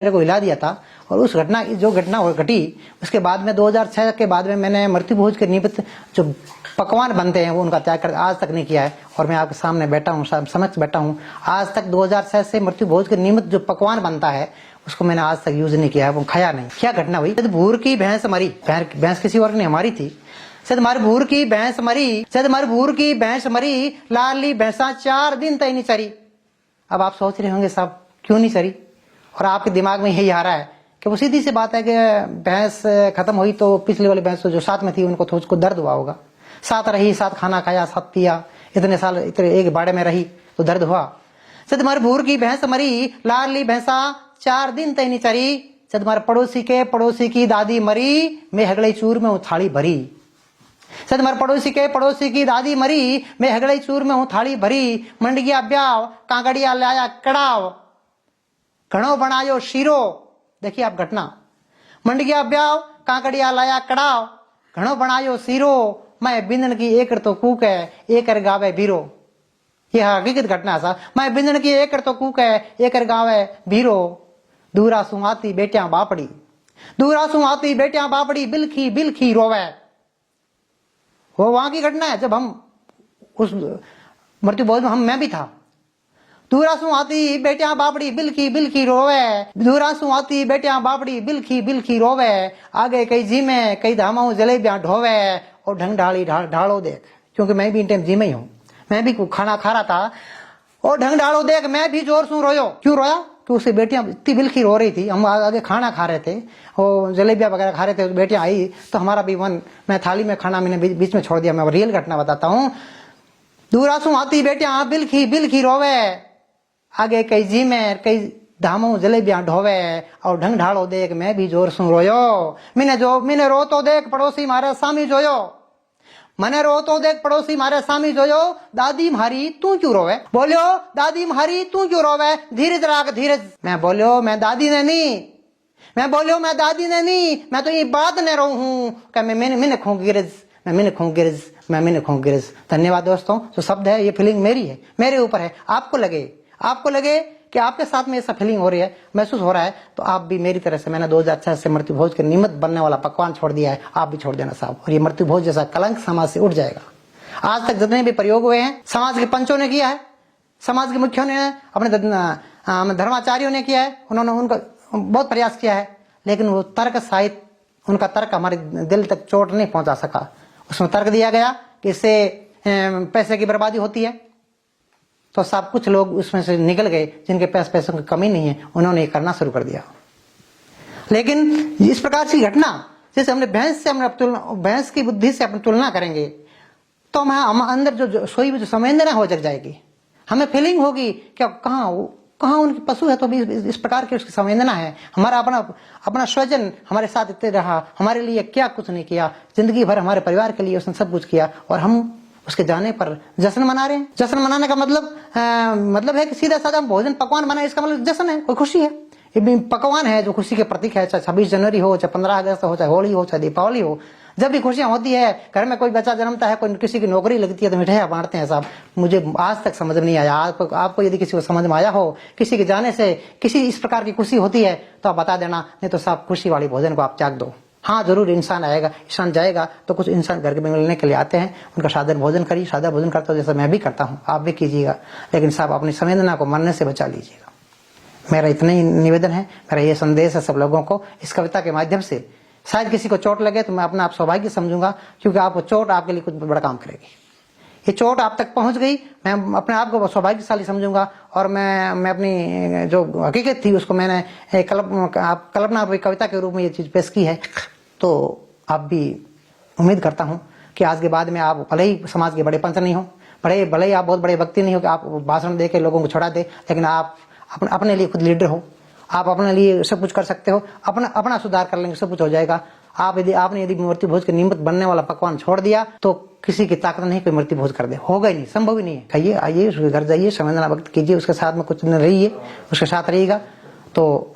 मेरे को हिला दिया था। और उस घटना जो घटना घटी उसके बाद में 2006 के बाद में मैंने मृत्यु भोज के निमित्त जो पकवान बनते हैं वो उनका त्याग कर आज तक नहीं किया है। और मैं आपके सामने बैठा हूँ, समक्ष बैठा हूँ। आज तक 2006 से मृत्यु भोज के निमित्त जो पकवान बनता है उसको मैंने आज तक यूज नहीं किया है, वो खाया नहीं। क्या घटना हुई, भूर की भैंस मरी, भैंस किसी और ने हमारी थी। भूर की भैंस मरी, लाली भैंसा 4 दिन तक नहीं चरी। अब आप सोच रहे होंगे साहब क्यों नहीं चरी, और आपके दिमाग में यही आ रहा है कि वो सीधी सी बात है कि भैंस खत्म हुई तो पिछली वाली भैंस जो साथ में थी उनको तो उसको दर्द हुआ होगा। साथ रही, साथ खाना खाया, साथ पिया, इतने साल इतने एक बाड़े में रही तो दर्द हुआ। तुम्हारे भूर की भैंस मरी, लाली भैंसा 4 दिन तय नहीं चरी। तुम्हारे पड़ोसी की दादी मरी, मैं हगड़े चूर में थाली भरी। तुम्हारे पड़ोसी की दादी मरी, मैं हगड़े चूर में थाली भरी। मंडगिया ब्याव, कांगड़िया लाया कड़ाव, घणो बनायो शीरो। देखिए आप घटना, मंडगिया ब्याव, कांकड़िया लाया कड़ाव, घणो बनायो शीरो। मैं बिंदन की एकड़ तो कूक है, एकड़ गावे बीरो। यह हकीकत घटना सा। मैं बिंदन की एकड़ तो कूक है, एकड़ गावे बीरो। दूरा सु आती बेटियां बापड़ी, दूरा सु आती बेटियां बापड़ी, बिलखी बिलखी रोवे। वो वहां की घटना है जब हम उस मृत्यु भोज में मैं भी था। दूरा सु आती बेटियां बापड़ी, बिलखी बिलखी रोवे। दूरा सु आती बेटियां बापड़ी, बिलखी बिलखी रोवे। आगे कई जीमे, कई धामाऊ जलेबियां ढोवे। और ढंग ढाली ढालो देख, क्योंकि मैं भी इन टाइम जी में ही हूँ, मैं भी खाना खा रहा था। और ढंग ढालो देख, मैं भी जोर से रोयो। क्यों रोया कि उससे बेटियां इतनी बिलखी रो रही थी। हम आगे खाना खा रहे थे और जलेबियां वगैरह खा रहे थे, बेटियां आई तो हमारा भी मन, मैं थाली में खाना मैंने बीच में छोड़ दिया। मैं रियल घटना बताता हूँ। दूरा सु आती बेटियां बिलखी बिलखी रोवे। आगे कई जी में, कई धामों जलेबियां ढोवे। और ढंग ढालो देख, मैं भी जोर से रोयो। मैंने रो तो देख, पड़ोसी मारे सामी जोयो। मने रो तो देख, पड़ोसी मारे सामी जोयो। दादी म्हारी तू क्यों रोवे, बोलियो दादी म्हारी तू क्यों रोवे। धीरज राख धीरज। मैं बोलियो मैं दादी ने नहीं, मैं तो ये बात ने रो हूं कि मैंने खो गिरज, मैं खो गिरज। धन्यवाद दोस्तों। जो शब्द है ये फीलिंग मेरी है, मेरे ऊपर है। आपको लगे कि आपके साथ में ऐसा फीलिंग हो रही है, महसूस हो रहा है, तो आप भी मेरी तरह से, मैंने 2006 से मृत्यु भोज के निमित्त बनने वाला पकवान छोड़ दिया है, आप भी छोड़ देना साहब। और ये मृत्यु भोज जैसा कलंक समाज से उठ जाएगा। आज तक जितने भी प्रयोग हुए हैं समाज के पंचों ने किया है, समाज के मुखियों ने, अपने धर्माचार्यों ने किया है। उन्होंने उनका बहुत प्रयास किया है, लेकिन वो तर्क साहित्य, उनका तर्क हमारे दिल तक चोट नहीं पहुंचा सका। उसमें तर्क दिया गया कि इससे पैसे की बर्बादी होती है, तो सब कुछ लोग उसमें से निकल गए जिनके पास पैसों की कमी नहीं है, उन्होंने ये करना शुरू कर दिया। लेकिन इस प्रकार की घटना, जैसे हमने भैंस की बुद्धि से अपनी तुलना करेंगे तो हम अंदर जो सोई हुई जो संवेदना हो जग जाएगी। हमें फीलिंग होगी कि कहाँ उनकी पशु है तो भी इस प्रकार की उसकी संवेदना है। हमारा अपना स्वजन हमारे साथ इतने रहा, हमारे लिए क्या कुछ नहीं किया, जिंदगी भर हमारे परिवार के लिए उसने सब कुछ किया, और हम उसके जाने पर जश्न मना रहे हैं। जश्न मनाने का मतलब है कि सीधा साधा भोजन पकवान बनाए, इसका मतलब जश्न है, कोई खुशी है। ये पकवान है जो खुशी के प्रतीक है, चाहे 26 जनवरी हो, चाहे 15 अगस्त हो, चाहे होली हो, चाहे दीपावली हो। जब भी खुशियां होती है, घर में कोई बच्चा जन्मता है, कोई किसी की नौकरी लगती है तो मिठाइयां बांटते हैं साहब। मुझे आज तक समझ में नहीं आया। आपको यदि किसी को समझ में आया हो, किसी के जाने से किसी इस प्रकार की खुशी होती है तो आप बता देना, नहीं तो साहब खुशी वाली भोजन को आप त्याग दो। हाँ जरूर इंसान आएगा, इंसान जाएगा, तो कुछ इंसान घर के मिलने के लिए आते हैं, उनका सादर भोजन करिए। सादर भोजन करता हूँ जैसा मैं भी करता हूँ, आप भी कीजिएगा, लेकिन साहब अपनी संवेदना को मरने से बचा लीजिएगा। मेरा इतना ही निवेदन है, मेरा ये संदेश है सब लोगों को। इस कविता के माध्यम से शायद किसी को चोट लगे तो मैं अपना आप सौभाग्य समझूंगा, क्योंकि आपको चोट आपके लिए कुछ बड़ा काम करेगी। ये चोट आप तक पहुंच गई, मैं अपने आप को सौभाग्यशाली समझूंगा। और मैं अपनी जो हकीकत थी उसको मैंने कल्पना कविता के रूप में ये चीज पेश की है। तो आप भी उम्मीद करता हूं कि आज के बाद में आप भले ही समाज के बड़े पंच नहीं हो, भले ही आप बहुत बड़े व्यक्ति नहीं हो कि आप भाषण दे के लोगों को छोड़ा दे, लेकिन आप अपने लिए खुद लीडर हो। आप अपने लिए सब कुछ कर सकते हो, अपना सुधार कर लेंगे, सब कुछ हो जाएगा। आपने यदि मृत्यु भोज के निमित्त बनने वाला पकवान छोड़ दिया तो किसी की ताकत नहीं कोई मृत्यु भोज कर दे, होगा ही नहीं, संभव ही नहीं है। खाइए, आइए, उसके घर जाइए, संवेदना व्यक्त कीजिए, उसके साथ में कुछ न रहिए, उसके साथ रहिएगा तो